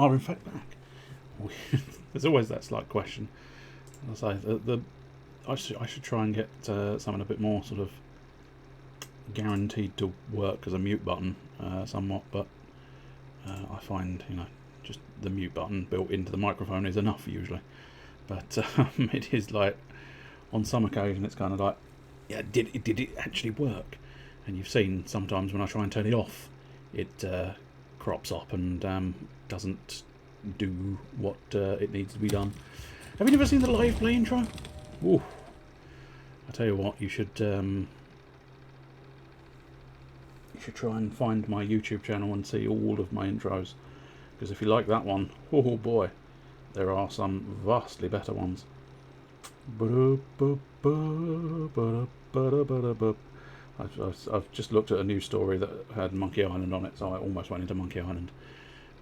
are in fact back. There's always that slight question. I say I should try and get something a bit more sort of guaranteed to work as a mute button somewhat, but I find, you know, just the mute button built into the microphone is enough usually. But it is like, on some occasion it's kind of like, yeah, did it actually work? And you've seen sometimes when I try and turn it off, it crops up and doesn't do what it needs to be done. Have you never seen the live play intro? Ooh, I tell you what, you should try and find my YouTube channel and see all of my intros, because if you like that one, oh boy, there are some vastly better ones. I've just looked at a news story that had Monkey Island on it, so I almost went into Monkey Island.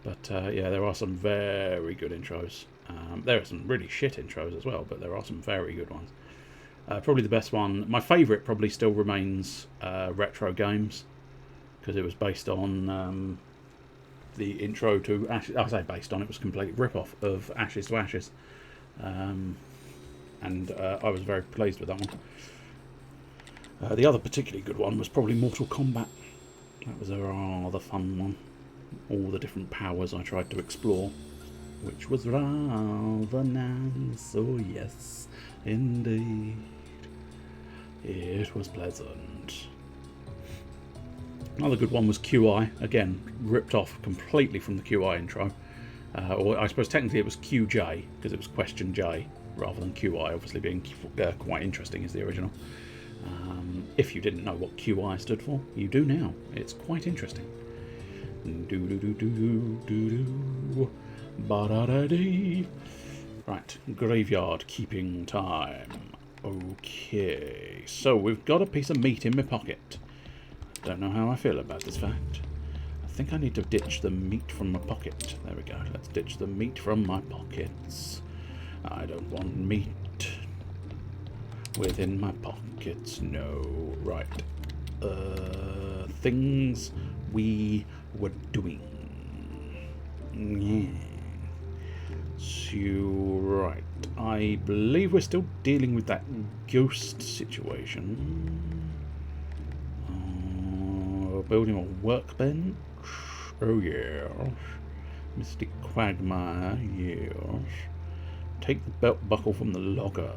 But yeah, there are some very good intros. There are some really shit intros as well, but there are some very good ones. Probably the best one, my favourite probably still remains Retro Games, because it was based on the intro to Ashes. I say based on, it was a complete rip-off of Ashes to Ashes. And I was very pleased with that one. The other particularly good one was probably Mortal Kombat. That was a rather fun one. All the different powers I tried to explore, which was rather nice. Oh yes, indeed. It was pleasant. Another good one was QI. Again, ripped off completely from the QI intro. Or I suppose technically it was QJ, because it was question J, rather than QI, obviously being quite interesting is the original. If you didn't know what QI stood for, you do now. It's quite interesting. Right, graveyard keeping time. Okay, so we've got a piece of meat in my pocket. Don't know how I feel about this fact. I think I need to ditch the meat from my pocket. There we go. Let's ditch the meat from my pockets. I don't want meat within my pockets. No. Right. Things we were doing. Yeah. So, right. I believe we're still dealing with that ghost situation. Building a workbench. Oh yeah. Mystic Quagmire. Yes. Take the belt buckle from the logger.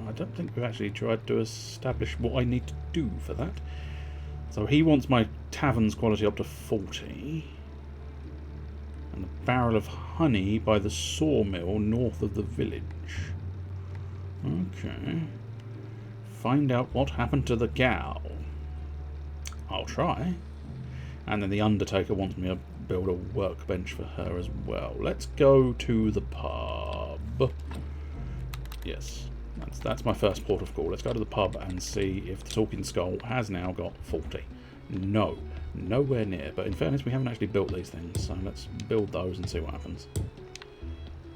I don't think we've actually tried to establish what I need to do for that. So he wants my tavern's quality up to 40. And a barrel of honey by the sawmill north of the village. Okay. Find out what happened to the cow. I'll try. And then the Undertaker wants me to build a workbench for her as well. Let's go to the pub. Yes, that's my first port of call. Let's go to the pub and see if the Talking Skull has now got 40. No, nowhere near. But in fairness, we haven't actually built these things, so let's build those and see what happens.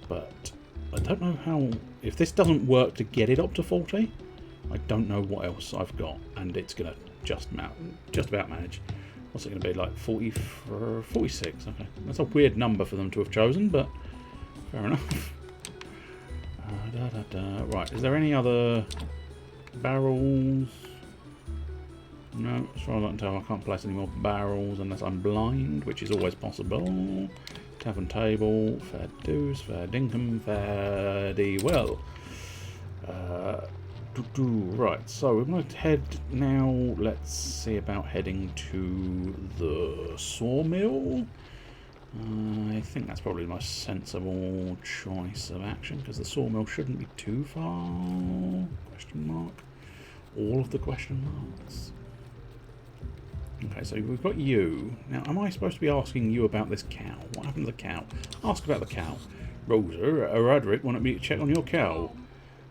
But I don't know how... If this doesn't work to get it up to 40, I don't know what else I've got, and it's going to just about manage. What's it going to be, like 46? Okay, that's a weird number for them to have chosen, but fair enough. Right, is there any other barrels? No, as far as I can tell, I can't place any more barrels unless I'm blind, which is always possible. Tavern table, fair dues, fair dinkum, fair dee well. Right, so we're going to head now. Let's see about heading to the sawmill. I think that's probably the most sensible choice of action, because the sawmill shouldn't be too far. Question mark. All of the question marks. Okay, so we've got you. Now, am I supposed to be asking you about this cow? What happened to the cow? Ask about the cow. Rosa or Roderick wanted me to check on your cow.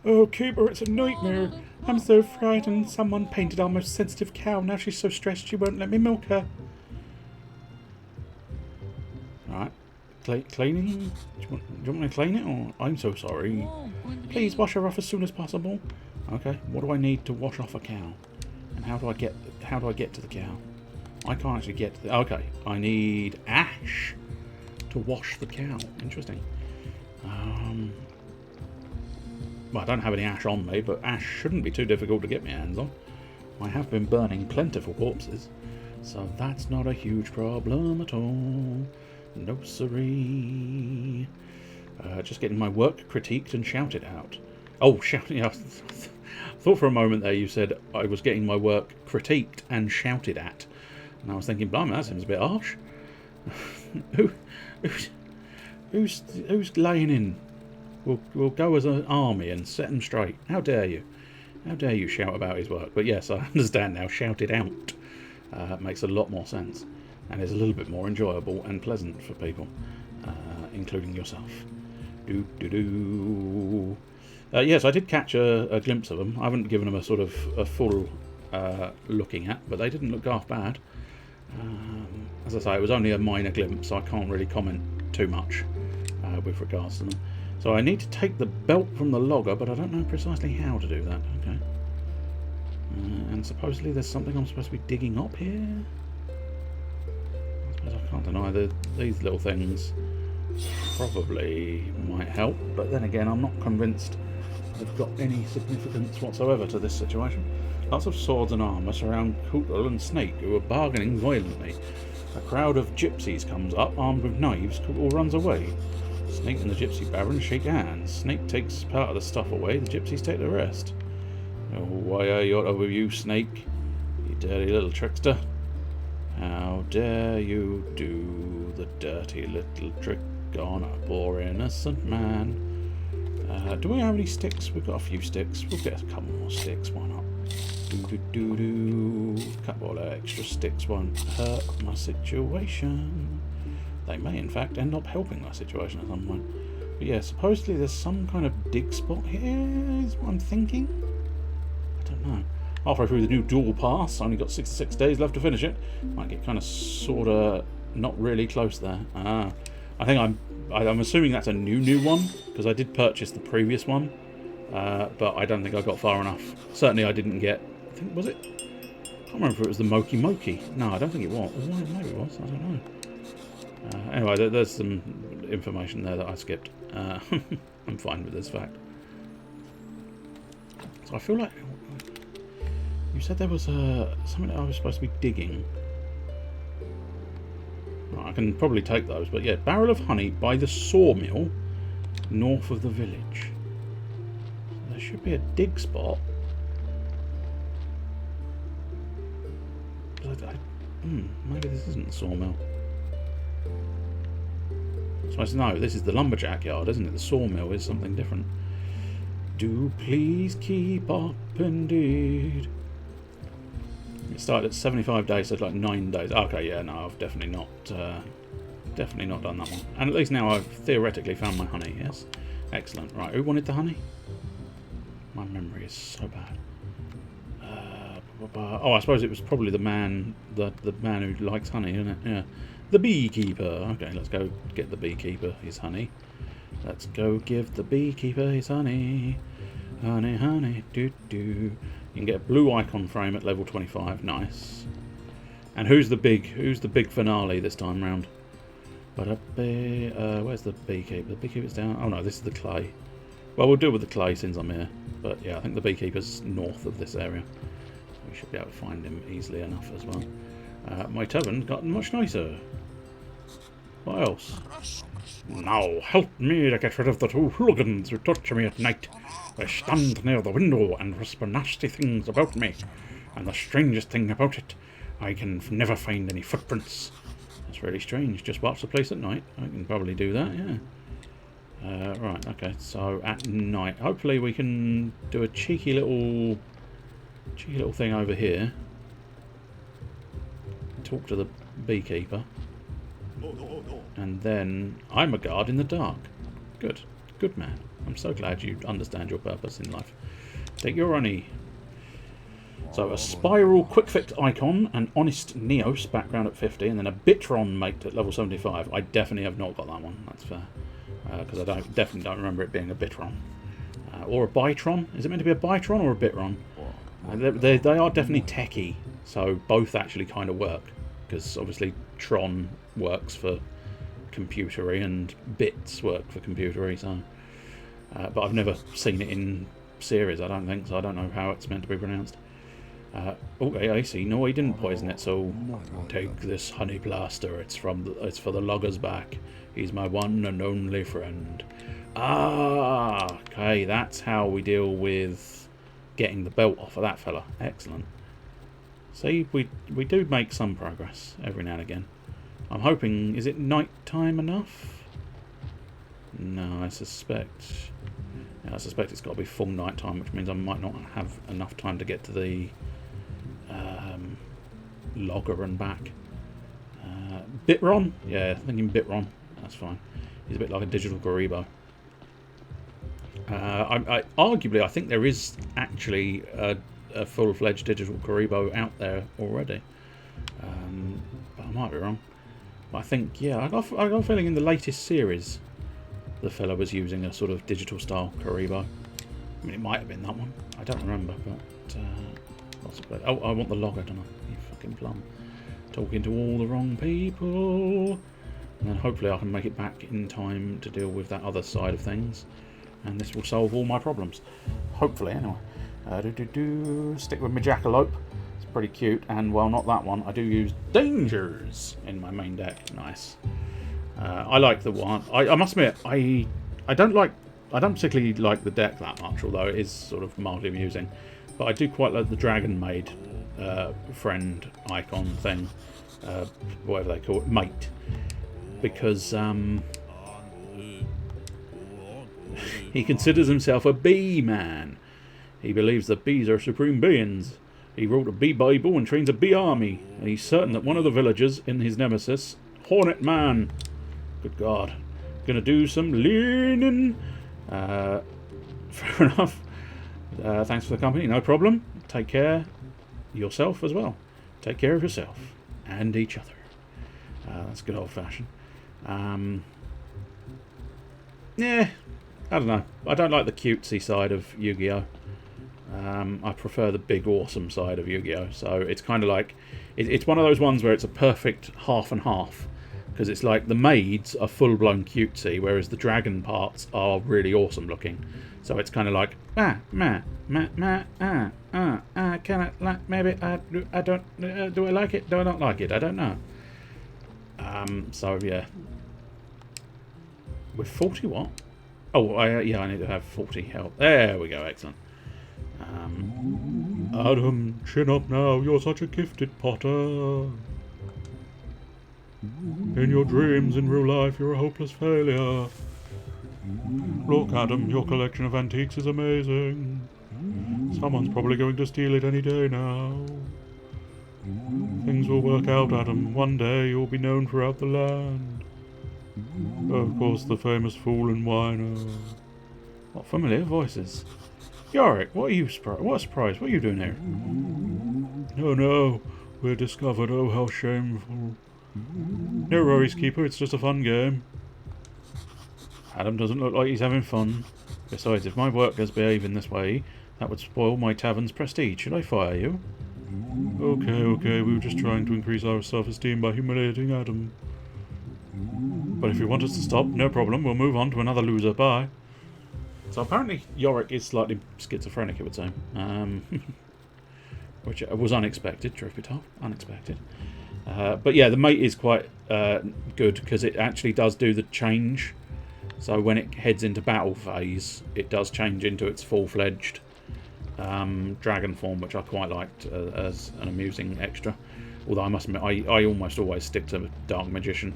Oh, Cooper, it's a nightmare. I'm so frightened. Someone painted our most sensitive cow. Now she's so stressed she won't let me milk her. Alright. Cleaning? Do you want me to clean it? Or I'm so sorry. Please wash her off as soon as possible. Okay, what do I need to wash off a cow? And how do I get to the cow? I can't actually get to the... Okay, I need ash. to wash the cow. Interesting. Well, I don't have any ash on me, but ash shouldn't be too difficult to get my hands on. I have been burning plentiful corpses, so that's not a huge problem at all. No siree. Just getting my work critiqued and shouted out. Oh, shouting out. I thought for a moment there you said I was getting my work critiqued and shouted at. And I was thinking, blimey, that seems a bit harsh. Who's laying in? We'll go as an army and set him straight. How dare you? How dare you shout about his work? But yes, I understand now. Shouted out makes a lot more sense. And is a little bit more enjoyable and pleasant for people, including yourself. Yes, I did catch a glimpse of them. I haven't given them a sort of a full looking at, but they didn't look half bad. As I say, it was only a minor glimpse, so I can't really comment too much with regards to them. So I need to take the belt from the logger, but I don't know precisely how to do that. Okay. And supposedly there's something I'm supposed to be digging up here. I suppose I can't deny that these little things probably might help, but then again, I'm not convinced they've got any significance whatsoever to this situation. Lots of swords and armour surround Cootle and Snake, who are bargaining violently. A crowd of gypsies comes up, armed with knives. Cootle runs away. Snake and the gypsy baron shake hands. Snake takes part of the stuff away, the gypsies take the rest. Oh, why are you out with you, Snake? You dirty little trickster. How dare you do the dirty little trick on a poor innocent man? Do we have any sticks? We've got a few sticks. We'll get a couple more sticks, why not? A couple of extra sticks won't hurt my situation. They may, in fact, end up helping my situation at some point. But yeah, supposedly there's some kind of dig spot here, is what I'm thinking. I don't know. Halfway through the new dual pass, only got 66 days left to finish it. Might get kind of, sort of, not really close there. I think I'm assuming that's a new one, because I did purchase the previous one, but I don't think I got far enough. Certainly I didn't get, I think, was it? I can't remember if it was the Moki Moki. No, I don't think it was. Well, maybe it was, I don't know. Anyway, there's some information there that I skipped. I'm fine with this fact. So I feel like you said there was something that I was supposed to be digging. Right, I can probably take those, but yeah, barrel of honey by the sawmill north of the village. So there should be a dig spot. Maybe this isn't the sawmill. No, this is the lumberjack yard, isn't it? The sawmill is something different. Do please keep up, indeed. It started at 75 days, so it's like 9 days. Okay, yeah, no, I've definitely not done that one. And at least now I've theoretically found my honey. Yes, excellent. Right, who wanted the honey? My memory is so bad. Oh, I suppose it was probably the man who likes honey, isn't it? Yeah. The beekeeper. Okay, let's go get the beekeeper his honey. Let's go give the beekeeper his honey. Honey, honey, do. You can get a blue icon frame at level 25. Nice. And who's the big finale this time round? Where's the beekeeper? The beekeeper's down. Oh no, this is the clay. Well, we'll deal with the clay since I'm here. But yeah, I think the beekeeper's north of this area. We should be able to find him easily enough as well. My tavern's gotten much nicer. What else? Now help me to get rid of the two hooligans who torture me at night. They stand near the window and whisper nasty things about me. And the strangest thing about it, I can never find any footprints. That's really strange. Just watch the place at night. I can probably do that, yeah. Right, okay. So at night, hopefully we can do a cheeky little thing over here. Talk to the beekeeper. And then I'm a guard in the dark. Good. Good man. I'm so glad you understand your purpose in life. Take your honey. So a spiral quick fix icon, an honest Neos background at 50, and then a Bitron mate at level 75. I definitely have not got that one. That's fair. Because I definitely don't remember it being a Bitron. Or a Bitron. Is it meant to be a Bitron or a Bitron? They are definitely techie. So both actually kind of work. Because obviously Tron works for computery, and bits work for computery. So, but I've never seen it in series. I don't think so. I don't know how it's meant to be pronounced. Okay, I see. No, he didn't poison it. So take this honey plaster. It's for the logger's back. He's my one and only friend. Ah, okay. That's how we deal with getting the belt off of that fella. Excellent. See, we do make some progress every now and again. I'm hoping, is it night time enough? No, I suspect it's got to be full night time, which means I might not have enough time to get to the logger and back. Bitron? Yeah, thinking Bitron. That's fine. He's a bit like a digital Garibo. Arguably, I think there is actually a full-fledged digital Garibo out there already. But I might be wrong. But I think, yeah, I got a feeling in the latest series the fella was using a sort of digital style Karibo. I mean, it might have been that one. I don't remember, but possibly. Oh, I want the logger, don't I? You fucking plum. Talking to all the wrong people. And then hopefully I can make it back in time to deal with that other side of things. And this will solve all my problems. Hopefully, anyway. Stick with my jackalope. It's pretty cute. And, well, not that one. I do use dangers in my main deck. Nice. I like the one. I must admit, I don't particularly like the deck that much, although it is sort of mildly amusing. But I do quite like the Dragon Maid friend icon thing, whatever they call it, mate, because he considers himself a bee man. He believes that bees are supreme beings. He wrote a bee Bible and trains a bee army, and he's certain that one of the villagers in his nemesis, Hornet Man. Good God. Gonna do some leaning. Fair enough. Thanks for the company. No problem. Take care. Yourself as well. Take care of yourself. And each other. That's good old fashioned. Yeah. I don't know. I don't like the cutesy side of Yu-Gi-Oh! I prefer the big awesome side of Yu-Gi-Oh! So it's kind of like... It's one of those ones where it's a perfect half and half. Because it's like the maids are full-blown cutesy, whereas the dragon parts are really awesome looking. So it's kind of like, can I, like, maybe, I don't, do I like it? Do I not like it? I don't know. So, yeah. With 40 what? Oh, yeah, I need to have 40 health. There we go, excellent. Adam, chin up now, you're such a gifted potter. In your dreams, in real life, you're a hopeless failure. Look, Adam, your collection of antiques is amazing. Someone's probably going to steal it any day now. Things will work out, Adam. One day you'll be known throughout the land. Of course, the famous fool and whiner. What familiar voices. Yorick, what are you what a surprise. What are you doing here? Oh no, we're discovered. Oh, how shameful. No worries, Keeper, it's just a fun game. Adam doesn't look like he's having fun. Besides, if my workers behave in this way, that would spoil my tavern's prestige. Should I fire you? Okay, we were just trying to increase our self-esteem by humiliating Adam. But if you want us to stop, no problem, we'll move on to another loser. Bye. So apparently Yorick is slightly schizophrenic, I would say. Which was unexpected, truth be told. Unexpected. But yeah, the mate is quite good because it actually does do the change. So when it heads into battle phase, it does change into its full-fledged dragon form, which I quite liked as an amusing extra. Although I must admit, I almost always stick to Dark Magician.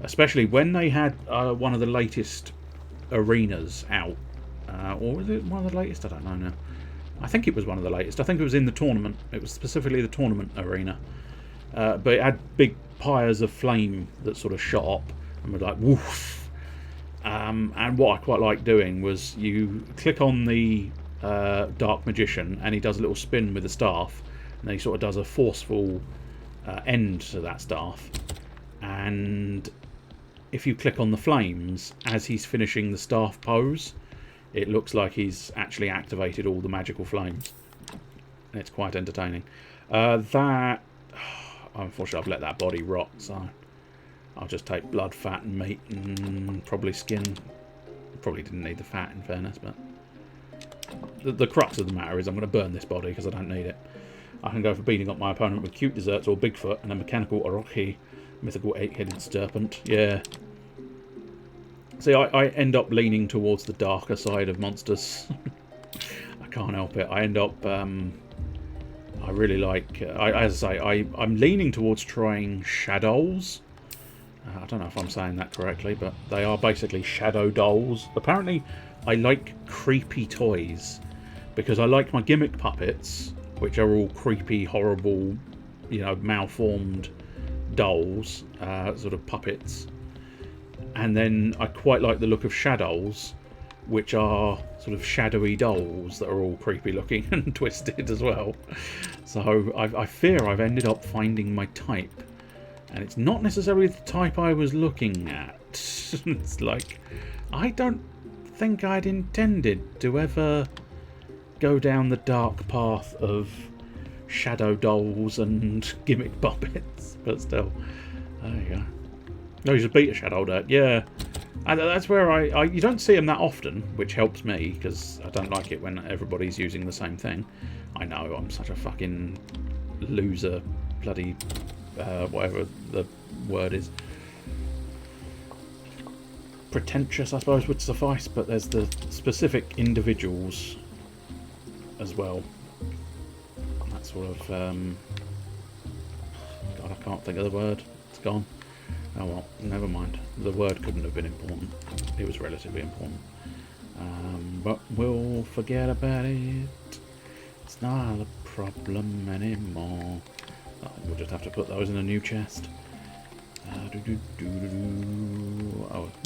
Especially when they had one of the latest arenas out. Or was it one of the latest? I don't know now. I think it was one of the latest. I think it was in the tournament. It was specifically the tournament arena. But it had big pyres of flame that sort of shot up and were like, woof. And what I quite liked doing was you click on the Dark Magician and he does a little spin with the staff. And then he sort of does a forceful end to that staff. And if you click on the flames, as he's finishing the staff pose, it looks like he's actually activated all the magical flames. And it's quite entertaining. Unfortunately, I've let that body rot, so I'll just take blood, fat and meat and probably skin. Probably didn't need the fat in fairness, but the crux of the matter is I'm going to burn this body because I don't need it. I can go for beating up my opponent with cute desserts or Bigfoot and a mechanical Orochi, mythical 8-headed serpent. Yeah. See, I end up leaning towards the darker side of monsters. I can't help it. I end up... I really like... as I say, I'm leaning towards trying shadows. I don't know if I'm saying that correctly, but they are basically shadow dolls. Apparently, I like creepy toys because I like my gimmick puppets, which are all creepy, horrible, you know, malformed dolls, sort of puppets. And then I quite like the look of shadows, which are sort of shadowy dolls that are all creepy looking and twisted as well. So I fear I've ended up finding my type. And it's not necessarily the type I was looking at. It's like, I don't think I'd intended to ever go down the dark path of shadow dolls and gimmick puppets. But still, there you go. No, you just beat a shadow dirt. Yeah. And that's where you don't see them that often, which helps me, because I don't like it when everybody's using the same thing. I know, I'm such a fucking loser, bloody... whatever the word is. Pretentious, I suppose, would suffice, but there's the specific individuals as well. That sort of... God, I can't think of the word. It's gone. Oh well, never mind. The word couldn't have been important. It was relatively important. But we'll forget about it. It's not a problem anymore. We'll just have to put those in a new chest. Oh,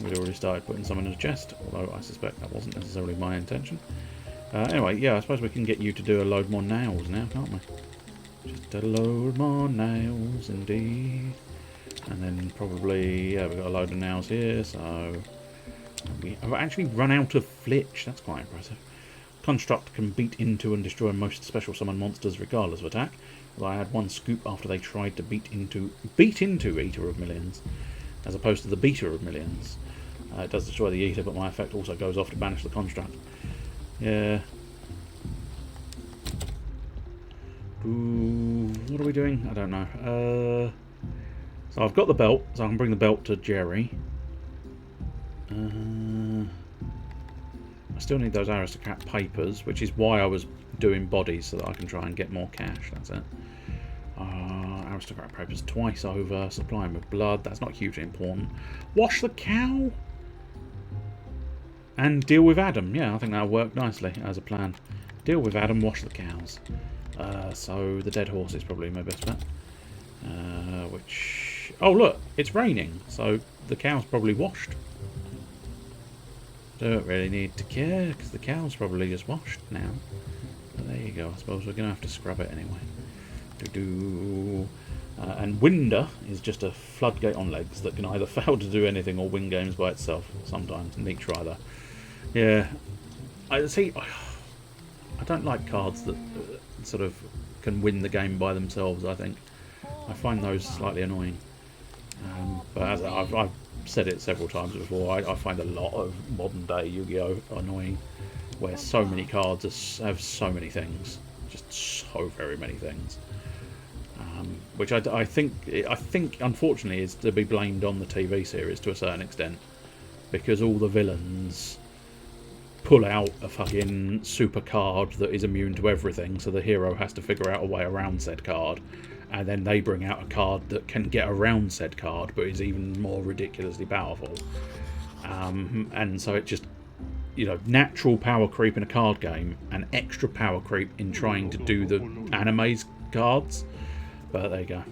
we'd already started putting some in a chest, although I suspect that wasn't necessarily my intention. Anyway, yeah, I suppose we can get you to do a load more nails now, can't we? Just a load more nails, indeed. And then probably, yeah, we've got a load of nails here, so... We have actually run out of flitch. That's quite impressive. Construct can beat into and destroy most special summon monsters regardless of attack. Although I had one scoop after they tried to beat into Eater of Millions, as opposed to the Beater of Millions. It does destroy the Eater, but my effect also goes off to banish the construct. Yeah. Ooh, what are we doing? I don't know. So I've got the belt, so I can bring the belt to Jerry. I still need those aristocrat papers, which is why I was doing bodies, so that I can try and get more cash. That's it. Aristocrat papers twice over. Supply him with blood. That's not hugely important. Wash the cow? And deal with Adam. Yeah, I think that'll work nicely as a plan. Deal with Adam, wash the cows. So the dead horse is probably my best bet. Which... Oh, look, it's raining, so the cow's probably washed. Don't really need to care, because the cow's probably just washed now. But there you go, I suppose we're going to have to scrub it anyway. And Winder is just a floodgate on legs that can either fail to do anything or win games by itself sometimes. Neat try though. Yeah, I see. I don't like cards that sort of can win the game by themselves. I think I find those slightly annoying. But as I've said it several times before, I find a lot of modern day Yu-Gi-Oh annoying, where so many cards have so many things, just so very many things. Which I think unfortunately is to be blamed on the TV series to a certain extent, because all the villains pull out a fucking super card that is immune to everything, so the hero has to figure out a way around said card, and then they bring out a card that can get around said card but is even more ridiculously powerful. And so it just, you know, natural power creep in a card game and extra power creep in trying to do the anime's cards. But there you go.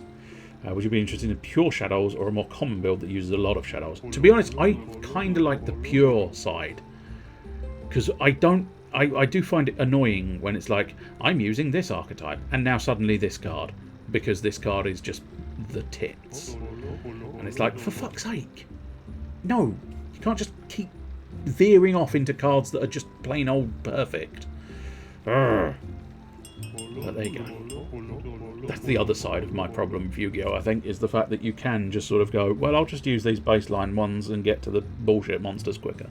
Would you be interested in pure shadows or a more common build that uses a lot of shadows? To be honest, I kind of like the pure side, because I do find it annoying when it's like, I'm using this archetype and now suddenly this card, because this card is just the tits. And it's like, for fuck's sake, no, you can't just keep veering off into cards that are just plain old perfect. Urgh. But there you go. That's the other side of my problem with Yu-Gi-Oh! I think, is the fact that you can just sort of go, well, I'll just use these baseline ones and get to the bullshit monsters quicker.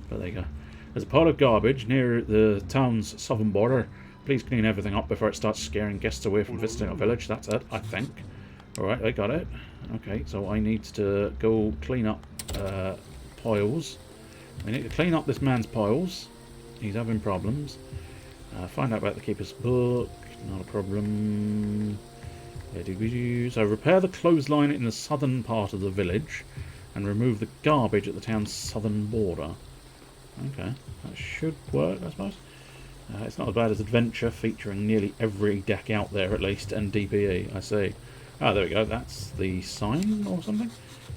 But there you go. There's a pile of garbage near the town's southern border. Please clean everything up before it starts scaring guests away from visiting our village. That's it, I think. Alright, I got it. Okay, so I need to go clean up piles. We need to clean up this man's piles. He's having problems. Find out about the keeper's book. Not a problem. So repair the clothesline in the southern part of the village and remove the garbage at the town's southern border. Okay, that should work, I suppose. It's not as bad as Adventure, featuring nearly every deck out there at least, and DPE, I see. Ah, there we go, that's the sign or something?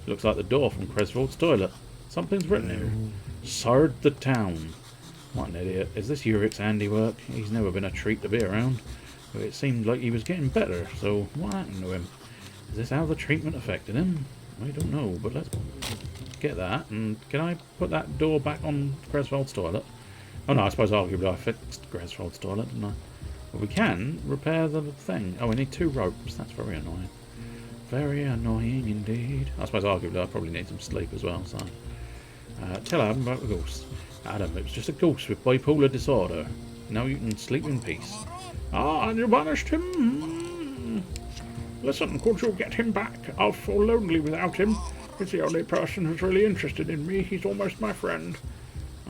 Looks like the door from Creswold's toilet. Something's written here. Sard the town. What an idiot. Is this Urik's handiwork? He's never been a treat to be around. But it seemed like he was getting better, so what happened to him? Is this how the treatment affected him? I don't know, but let's get that. And can I put that door back on Creswold's toilet? Oh no, I suppose arguably I fixed Creswold's toilet, didn't I? But we can repair the thing. Oh, we need 2 ropes. That's very annoying. Very annoying indeed. I suppose arguably I probably need some sleep as well, so... tell Adam about the ghost. Adam, it was just a ghost with bipolar disorder. Now you can sleep in peace. Ah, and you banished him? Listen, could you get him back? I'll feel lonely without him. He's the only person who's really interested in me. He's almost my friend.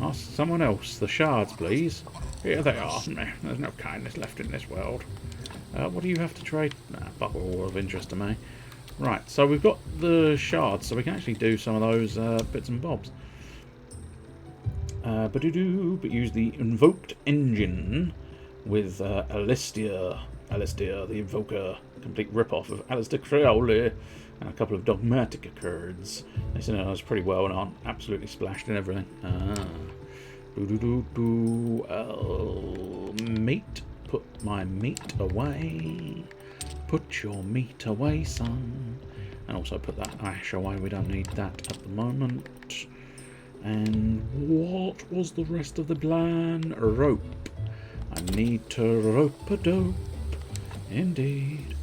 Ask someone else. The shards, please. Here they are. There's no kindness left in this world. What do you have to trade? But all of interest to me. Right, so we've got the shards, so we can actually do some of those bits and bobs. But use the invoked engine with Alistia, the Invoker, complete rip-off of Alistair Crowley, and a couple of Dogmatica cards. They said I was pretty well and on, absolutely splashed in everything. Meat, put my meat away. Put your meat away, son. And also put that ash away, we don't need that at the moment. And what was the rest of the plan? Rope. I need to rope-a-dope. Indeed.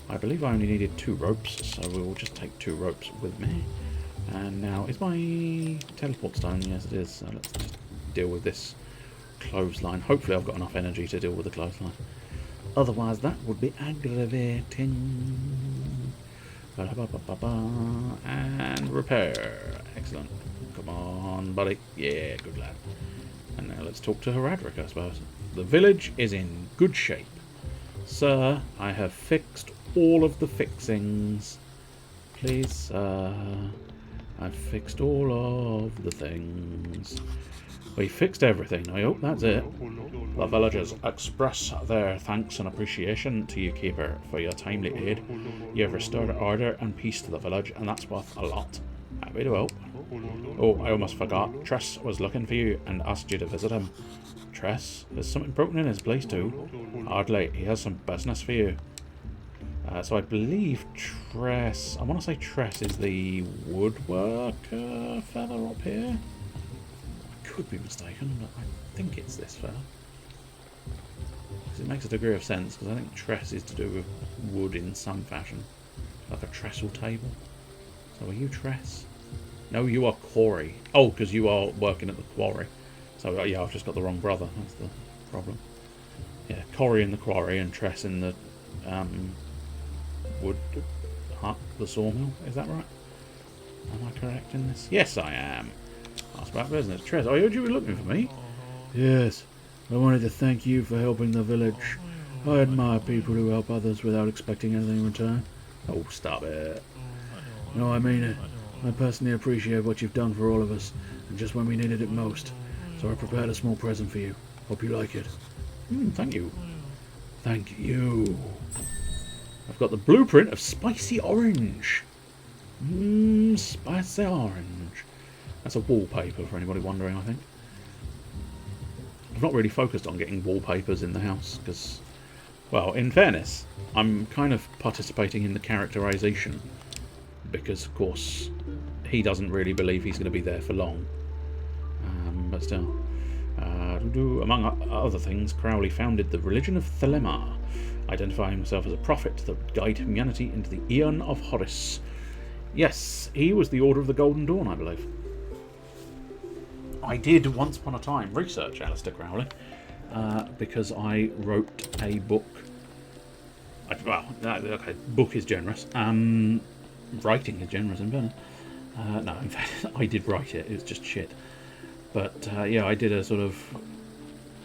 I believe I only needed 2 ropes, so we'll just take 2 ropes with me. And now, is my teleport stone? Yes, it is. So let's just deal with this clothesline. Hopefully I've got enough energy to deal with the clothesline. Otherwise, that would be aggravating. And repair. Excellent. Come on, buddy. Yeah, good lad. And now let's talk to Heradric, I suppose. The village is in good shape. Sir, I have fixed all of the fixings. Please, sir. I've fixed all of the things. We fixed everything. I hope that's it. The villagers express their thanks and appreciation to you, Keeper, for your timely aid. You have restored order and peace to the village, and that's worth a lot. Happy to help. Oh, I almost forgot. Tress was looking for you and asked you to visit him. Tress? There's something broken in his place too. Hardly. He has some business for you. So I believe Tress... I want to say Tress is the woodworker fella up here. I could be mistaken, but I think it's this fella. Because it makes a degree of sense, because I think Tress is to do with wood in some fashion. Like a trestle table. So are you Tress? No, you are Corey. Oh, because you are working at the quarry. So, yeah, I've just got the wrong brother. That's the problem. Yeah, Corey in the quarry and Tress in the wood hut, the sawmill. Is that right? Am I correct in this? Yes, I am. That's about business. Tress, I heard you were looking for me. Yes, I wanted to thank you for helping the village. I admire people who help others without expecting anything in return. Oh, stop it. No, I mean it. I personally appreciate what you've done for all of us, and just when we needed it most. So I prepared a small present for you. Hope you like it. Thank you. Thank you. I've got the blueprint of spicy orange. Spicy orange. That's a wallpaper for anybody wondering, I think. I've not really focused on getting wallpapers in the house, because, well, in fairness, I'm kind of participating in the characterization. Because, of course, he doesn't really believe he's going to be there for long. But still. Among other things, Crowley founded the religion of Thelema, identifying himself as a prophet that would guide humanity into the Aeon of Horus. Yes, he was the Order of the Golden Dawn, I believe. I did once upon a time research Aleister Crowley because I wrote a book. Okay, book is generous. Writing is generous in fairness. No, in fact, I did write it. It was just shit. But yeah, I did a sort of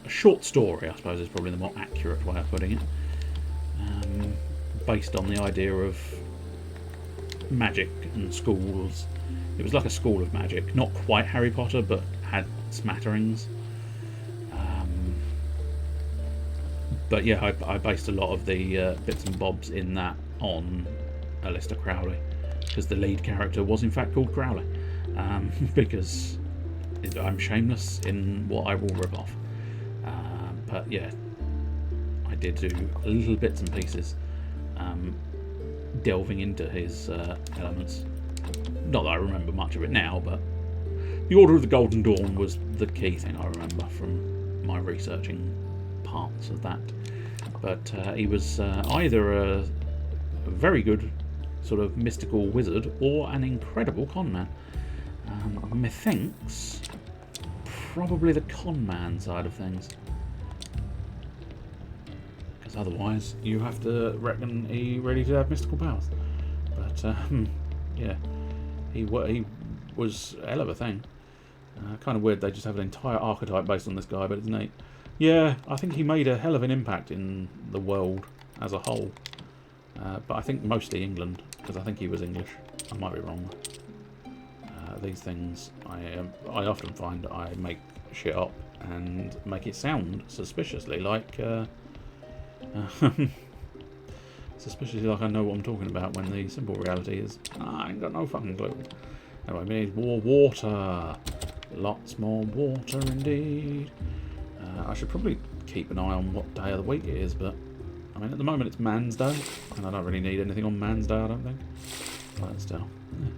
a short story, I suppose is probably the more accurate way of putting it, based on the idea of magic and schools. It was like a school of magic, not quite Harry Potter, but had smatterings. But yeah, I based a lot of the bits and bobs in that on Aleister Crowley, because the lead character was in fact called Crowley, because I'm shameless in what I will rip off. But yeah, I did do little bits and pieces delving into his elements. Not that I remember much of it now, but the Order of the Golden Dawn was the key thing I remember from my researching parts of that. But he was either a very good sort of mystical wizard or an incredible con man. Methinks probably the con man side of things, because otherwise you have to reckon he ready to have mystical powers. But yeah, he was a hell of a thing. Kind of weird they just have an entire archetype based on this guy, but it's neat. Yeah, I think he made a hell of an impact in the world as a whole. But I think mostly England, because I think he was English. I might be wrong. These things, I often find I make shit up and make it sound suspiciously like suspiciously like I know what I'm talking about, when the simple reality is I ain't got no fucking clue. Anyway, we need more water. Lots more water indeed. I should probably keep an eye on what day of the week it is, but I mean, at the moment it's Man's Day, and I don't really need anything on Man's Day, I don't think. But still. Yeah.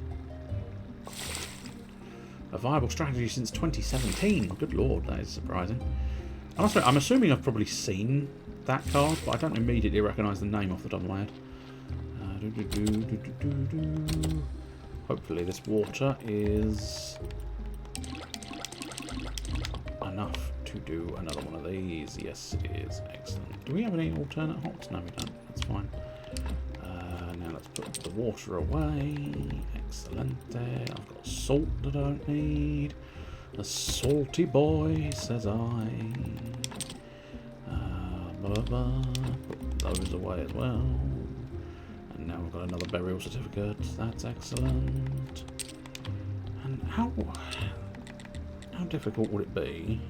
A viable strategy since 2017. Good lord, that is surprising. I'm assuming I've probably seen that card, but I don't immediately recognise the name off the top of my head. Hopefully this water is enough to do another one of these. Yes, it is. Excellent. Do we have any alternate hops? No, we don't. That's fine. Now let's put the water away. Excellent. I've got salt that I don't need. A salty boy, says I. Put those away as well. And now we've got another burial certificate. That's excellent. And how difficult would it be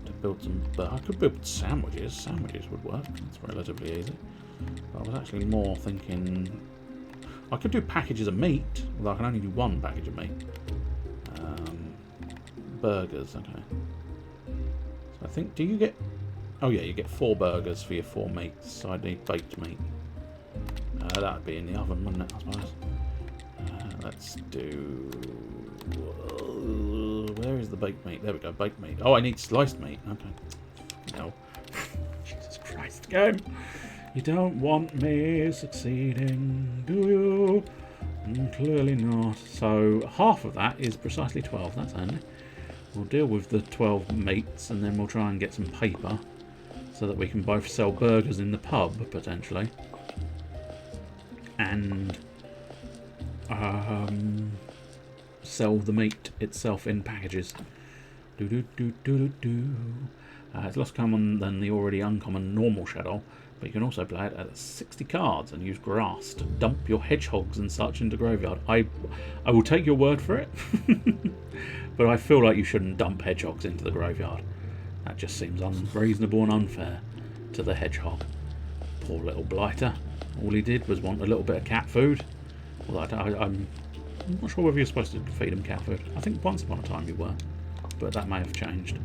to build some... I could build sandwiches. Sandwiches would work. It's relatively easy. But I was actually more thinking... I could do packages of meat, although I can only do one package of meat. Burgers, okay. So I think... Do you get... Oh yeah, you get 4 burgers for your 4 meats, so I'd need baked meat. That would be in the oven, wouldn't it, I suppose? Let's do... where is the baked meat? There we go, baked meat. Oh, I need sliced meat. Okay. No. Jesus Christ, game. You don't want me succeeding, do you? Clearly not. So half of that is precisely 12. That's handy. We'll deal with the 12 meats, and then we'll try and get some paper so that we can both sell burgers in the pub, potentially. And sell the meat itself in packages. It's less common than the already uncommon normal shadow, but you can also play it at 60 cards and use grass to dump your hedgehogs and such into graveyard. I will take your word for it, but I feel like you shouldn't dump hedgehogs into the graveyard. That just seems unreasonable and unfair to the hedgehog. Poor little blighter. All he did was want a little bit of cat food. Although I'm not sure whether you're supposed to feed him cat food. I think once upon a time you were, but that may have changed,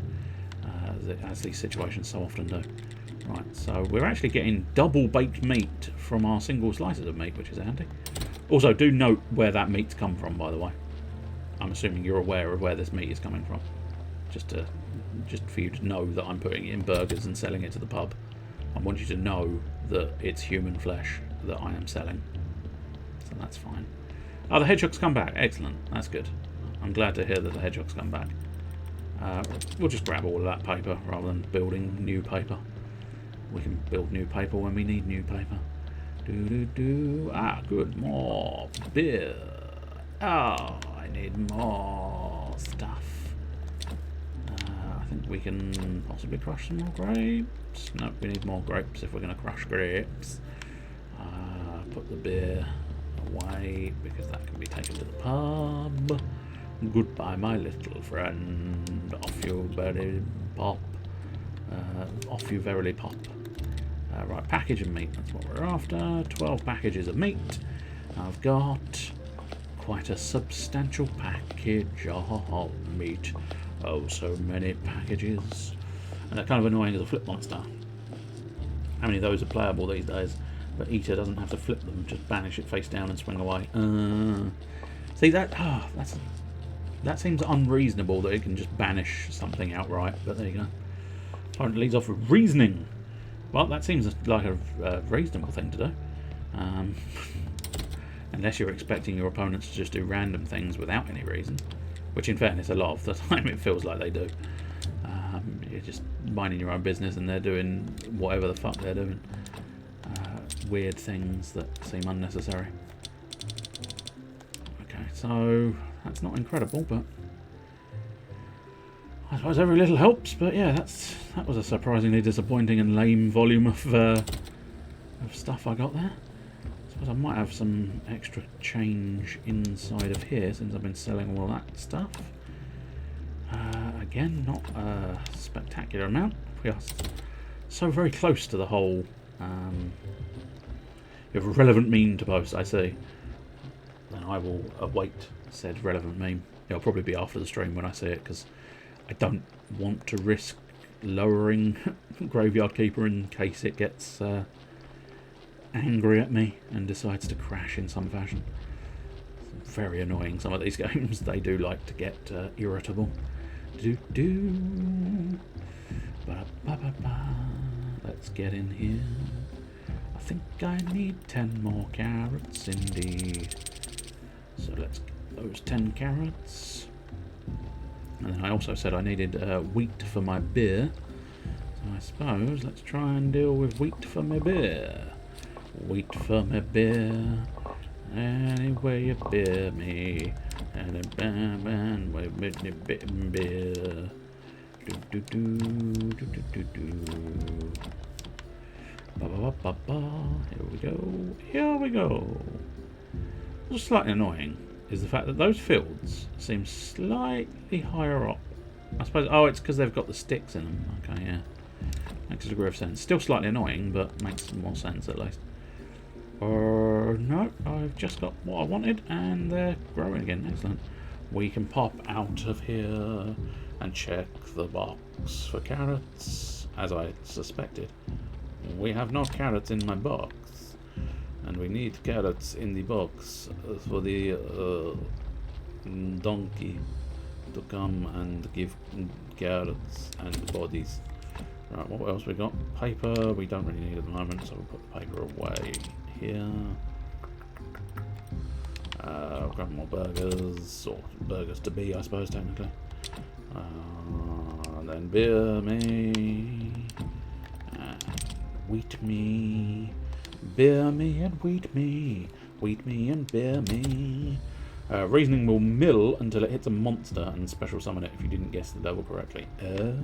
as these situations so often do. Right, so we're actually getting double baked meat from our single slices of meat, which is handy. Also, do note where that meat's come from, by the way. I'm assuming you're aware of where this meat is coming from, just to just for you to know that I'm putting it in burgers and selling it to the pub. I want you to know that it's human flesh that I am selling. So that's fine. Oh, the hedgehog's come back. Excellent. That's good. I'm glad to hear that the hedgehog's come back. We'll just grab all of that paper rather than building new paper. We can build new paper when we need new paper. Ah, good. More beer. Oh, I need more stuff. I think we can possibly crush some more grapes. No, we need more grapes if we're going to crush grapes. Put the beer away because that can be taken to the pub. Goodbye, my little friend. Off you very pop. Off you verily pop. Right, package of meat, that's what we're after. 12 packages of meat. I've got quite a substantial package of meat. Oh, so many packages. And they're kind of annoying as a flip monster. How many of those are playable these days? But Eater doesn't have to flip them, just banish it face down and swing away. See, that seems unreasonable that it can just banish something outright, but there you go. Opponent leads off with reasoning. Well, that seems like a reasonable thing to do. Unless you're expecting your opponents to just do random things without any reason. Which, in fairness, a lot of the time it feels like they do. You're just minding your own business and they're doing whatever the fuck they're doing. Weird things that seem unnecessary. Okay, so that's not incredible, but I suppose every little helps. But yeah, that was a surprisingly disappointing and lame volume of stuff I got there. I suppose I might have some extra change inside of here since I've been selling all that stuff. Again, not a spectacular amount. We are so very close to the whole. You have a relevant meme to post, I see. Then I will await said relevant meme. It'll probably be after the stream when I see it, because I don't want to risk lowering Graveyard Keeper in case it gets angry at me and decides to crash in some fashion. It's very annoying, some of these games. They do like to get irritable. Let's get in here. I think I need 10 more carrots indeed. So let's get those 10 carrots. And then I also said I needed wheat for my beer. So I suppose let's try and deal with wheat for my beer. Wheat for my beer. Anyway you beer me. And a band with a bit of beer. Here we go. Here we go. What's slightly annoying is the fact that those fields seem slightly higher up. I suppose. Oh, it's because they've got the sticks in them. Okay, yeah. Makes a degree of sense. Still slightly annoying, but makes more sense at least. No, I've just got what I wanted, and they're growing again. Excellent. We can pop out of here and check the box for carrots, as I suspected. We have no carrots in my box, and we need carrots in the box for the donkey to come and give carrots and bodies. Right, what else we got? Paper, we don't really need at the moment, so we'll put the paper away here. Grab more burgers, or burgers to be, I suppose, technically. Then beer me. Wheat me, beer me and wheat me and beer me. Reasoning will mill until it hits a monster and special summon it if you didn't guess the double correctly. So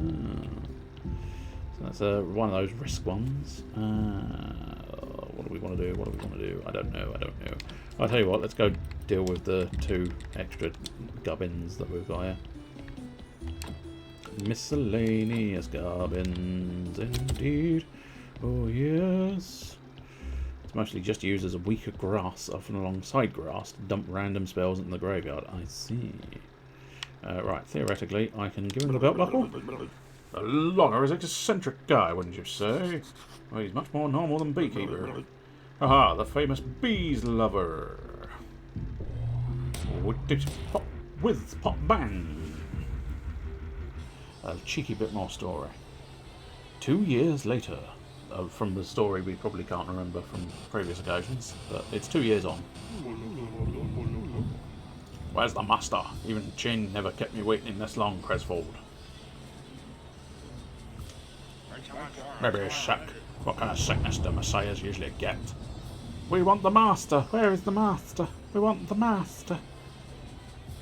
that's one of those risk ones. What do we want to do? I don't know. I'll tell you what, let's go deal with the 2 extra gubbins that we've got here. Miscellaneous gubbins, indeed. Oh yes. It's mostly just used as a weaker grass, often alongside grass, to dump random spells into the graveyard. I see. Right, theoretically, I can give him the belt buckle. The logger is an eccentric guy, wouldn't you say? Well, he's much more normal than Beekeeper. Aha, the famous bees lover. With pop bang. A cheeky bit more story. 2 years later. From the story we probably can't remember from previous occasions, but it's 2 years on. Where's the master? Even Chin never kept me waiting this long, Cresfold. Maybe he's sick. What kind of sickness do messiahs usually get? We want the master. Where is the master? We want the master.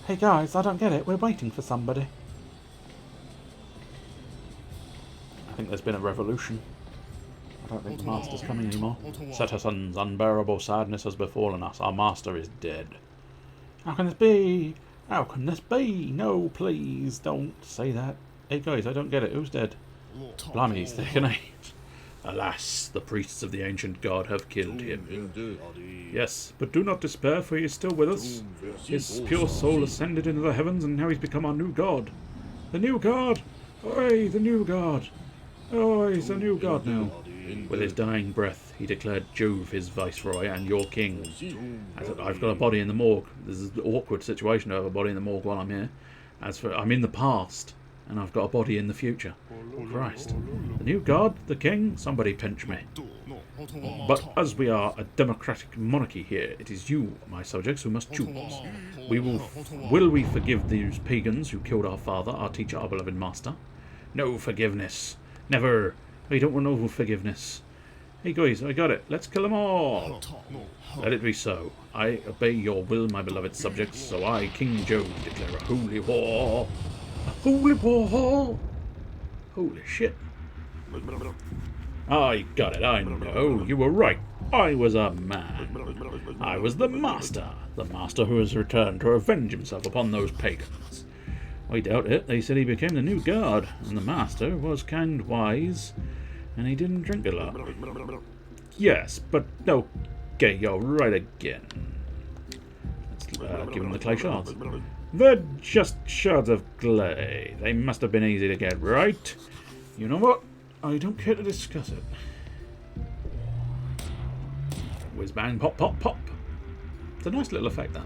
Hey guys, I don't get it. We're waiting for somebody. I think there's been a revolution. I don't think the master's coming anymore. Seterson's unbearable sadness has befallen us. Our master is dead. How can this be? How can this be? No, please, don't say that. Hey guys, I don't get it. Who's dead? Blimey, he's thick, isn't he? Alas, the priests of the ancient god have killed him. Yes, but do not despair, for he is still with us. His pure soul ascended into the heavens, and now he's become our new god. The new god! Oi, the new god! Oh, he's a new god now. With his dying breath, he declared Jove his viceroy and your king. I've got a body in the morgue. This is an awkward situation to have a body in the morgue while I'm here. I'm in the past, and I've got a body in the future. Christ. The new god, the king, somebody pinch me. But as we are a democratic monarchy here, it is you, my subjects, who must choose. Will we forgive these pagans who killed our father, our teacher, our beloved master? No forgiveness. Never. We don't want no forgiveness. Hey guys, I got it. Let's kill them all. Let it be so. I obey your will, my beloved subjects, so I, King Jove, declare a holy war. A holy war! Holy shit. I got it, I know. You were right. I was a man. I was the master who has returned to revenge himself upon those pagans. I doubt it. They said he became the new god, and the master was kind wise, and he didn't drink a lot. Yes, but okay, you're right again. Let's give him the clay shards. They're just shards of clay. They must have been easy to get right. You know what? I don't care to discuss it. Whiz bang, pop, pop, pop. It's a nice little effect, that.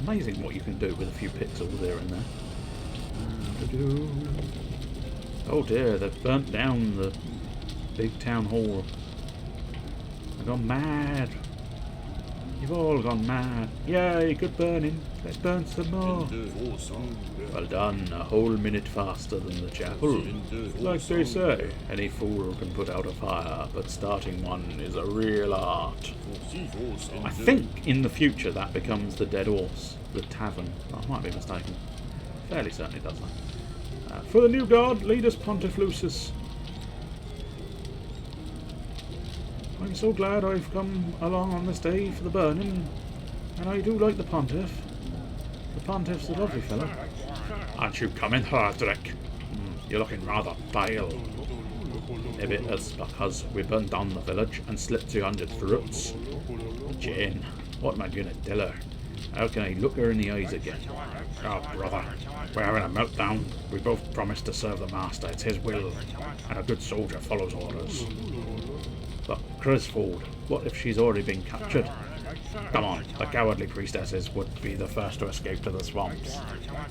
Amazing what you can do with a few pixels there and there. Oh dear, they've burnt down the big town hall. They've gone mad. You've all gone mad. Yay, good burning. Let's burn some more. Well done, a whole minute faster than the chapel. Like they say, any fool can put out a fire, but starting one is a real art. I think in the future that becomes the Dead Horse, the tavern. I might be mistaken. Fairly certainly does that. For the new god, lead us, Pontiff Lucius. I'm so glad I've come along on this day for the burning, and I do like the Pontiff. The Pontiff's a lovely fellow. Aren't you coming, Hardrick? You're looking rather pale. Maybe it's because we burned down the village and slipped 200 fruits. Jane, what am I going to tell her? How can I look her in the eyes again? Oh, brother, we're having a meltdown. We both promised to serve the master. It's his will, and a good soldier follows orders. But Crisfold, what if she's already been captured? Come on, the cowardly priestesses would be the first to escape to the swamps.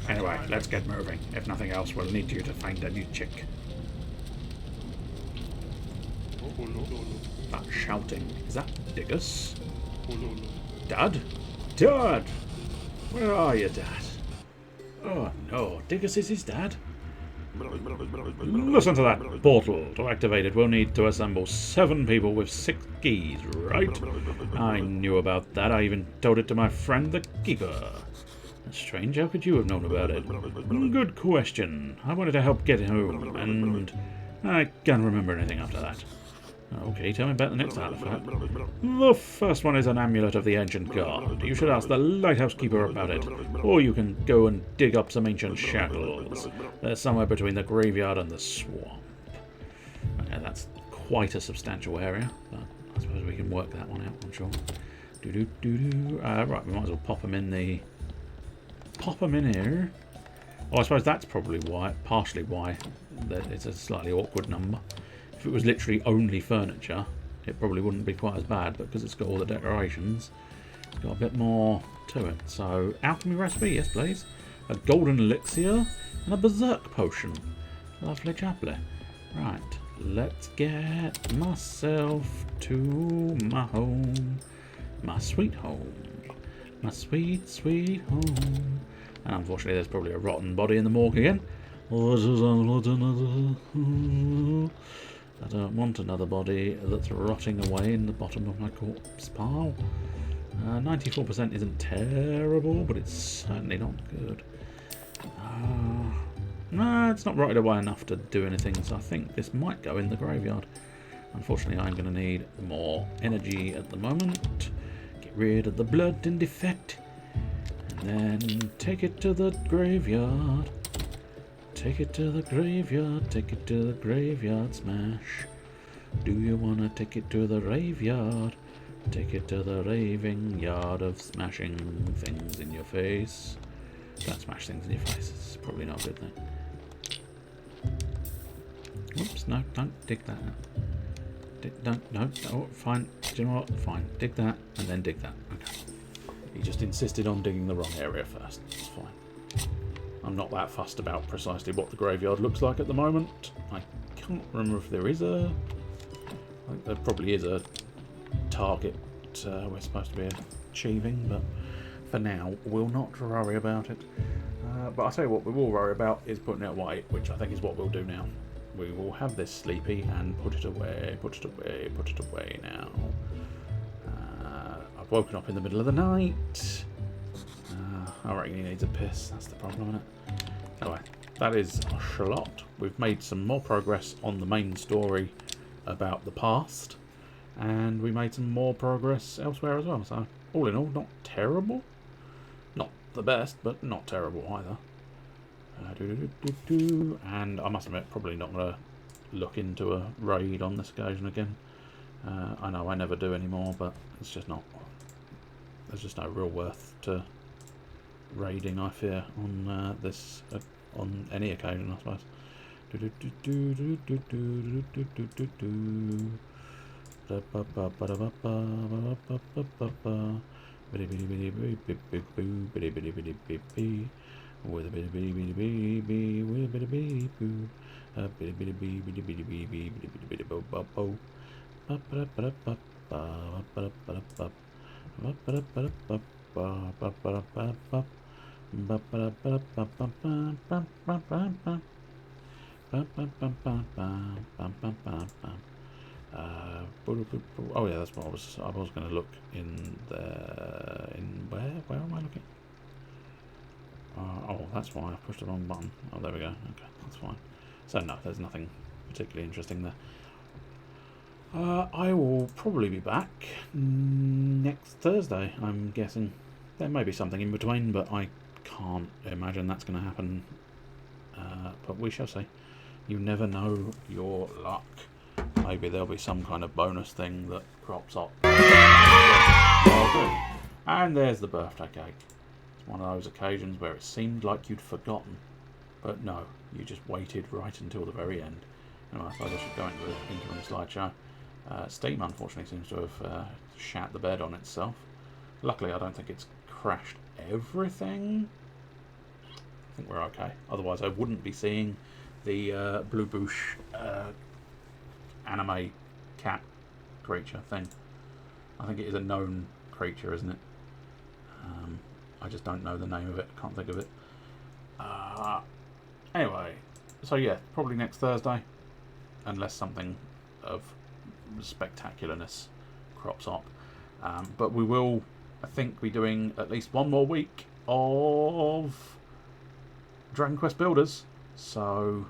Anyway, let's get moving. If nothing else, we'll need you to find a new chick. That shouting, is that Diggus? Dad? Dad! Where are you, Dad? Oh no, Diggus is his dad? Listen to that portal. To activate it, we'll need to assemble 7 people with 6 keys, right? I knew about that. I even told it to my friend, the Keeper. Strange, how could you have known about it? Good question. I wanted to help get home, and I can't remember anything after that. Okay, tell me about the next artifact. The first one is an amulet of the ancient god. You should ask the lighthouse keeper about it, or you can go and dig up some ancient shackles. They're somewhere between the graveyard and the swamp. Okay, that's quite a substantial area, but I suppose we can work that one out, I'm sure. Right, we might as well pop them in the... Pop them in here. Oh, I suppose that's probably why, partially why, that it's a slightly awkward number. If it was literally only furniture, it probably wouldn't be quite as bad, but because it's got all the decorations, it's got a bit more to it. So, alchemy recipe, yes please. a golden elixir, and a berserk potion. Lovely jubbly. Right, let's get myself to my home. My sweet home. My sweet, sweet home. And unfortunately there's probably a rotten body in the morgue again. I don't want another body that's rotting away in the bottom of my corpse pile. 94% isn't terrible, but it's certainly not good. No, it's not rotted away enough to do anything, so I think this might go in the graveyard. Unfortunately, I'm going to need more energy at the moment. Get rid of the blood and defect. And then take it to the graveyard. Take it to the graveyard, take it to the graveyard smash. Do you want to take it to the graveyard? Take it to the raving yard of smashing things in your face. Don't smash things in your face, it's probably not a good thing. Oops, no, don't dig that out. No, fine. Do you know what? Fine. Dig that, and then dig that. Okay. He just insisted on digging the wrong area first. It's fine. I'm not that fussed about precisely what the graveyard looks like at the moment. I can't remember if there is a... I think there probably is a target we're supposed to be achieving, but for now, we'll not worry about it. But I'll tell you what we will worry about is putting it away, which I think is what we'll do now. We will have this sleepy and put it away, put it away, put it away now. I've woken up in the middle of the night. I reckon he needs a piss, that's the problem, isn't it? Anyway, that is a shalot. We've made some more progress on the main story about the past, and we made some more progress elsewhere as well. So, all in all, not terrible. Not the best, but not terrible either. And I must admit, probably not going to look into a raid on this occasion again. I know I never do anymore, but it's just not. There's just no real worth to raiding, I fear, on this on any occasion, I suppose. With a bitty bitty bitty bitty bitty with a bitty bitty boo, a bitty bitty bitty bitty bitty bitty bitty bitty bitty bo bo bo, ba ba ba ba ba ba ba ba ba ba ba ba ba ba ba ba ba. Oh yeah, that's what I was going to look in the where am I looking? Oh, that's why I pushed the wrong button. Oh, there we go. Okay, that's fine. So no, there's nothing particularly interesting there. I will probably be back next Thursday, I'm guessing. There may be something in between, but I can't imagine that's going to happen. But we shall see. You never know your luck. Maybe there'll be some kind of bonus thing that crops up. And there's the birthday cake. It's one of those occasions where it seemed like you'd forgotten. But no, you just waited right until the very end. Anyway, I suppose I should go into the interim slideshow. Steam, unfortunately, seems to have shat the bed on itself. Luckily, I don't think it's crashed everything. I think we're okay. Otherwise, I wouldn't be seeing the Blue Boosh anime cat creature thing. I think it is a known creature, isn't it? I just don't know the name of it. Can't think of it. Anyway, so yeah, probably next Thursday, unless something of spectacularness crops up. But we will, I think, be doing at least one more week of Dragon Quest Builders. So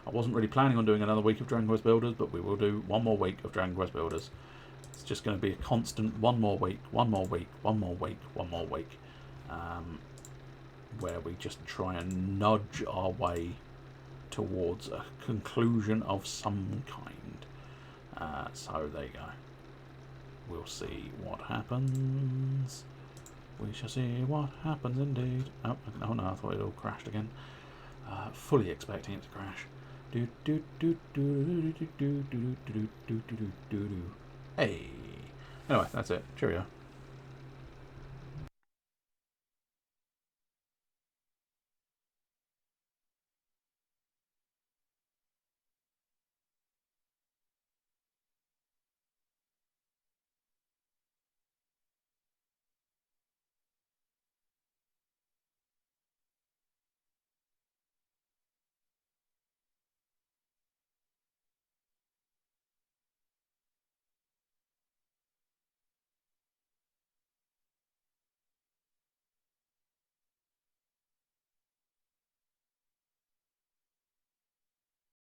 I wasn't really planning on doing another week of Dragon Quest Builders, but we will do one more week of Dragon Quest Builders. It's just going to be a constant one more week, one more week, one more week, one more week, where we just try and nudge our way towards a conclusion of some kind. So there you go. We'll see what happens. We shall see what happens indeed. Oh no, I thought it all crashed again. Fully expecting it to crash. Hey. Anyway, that's it. Cheerio.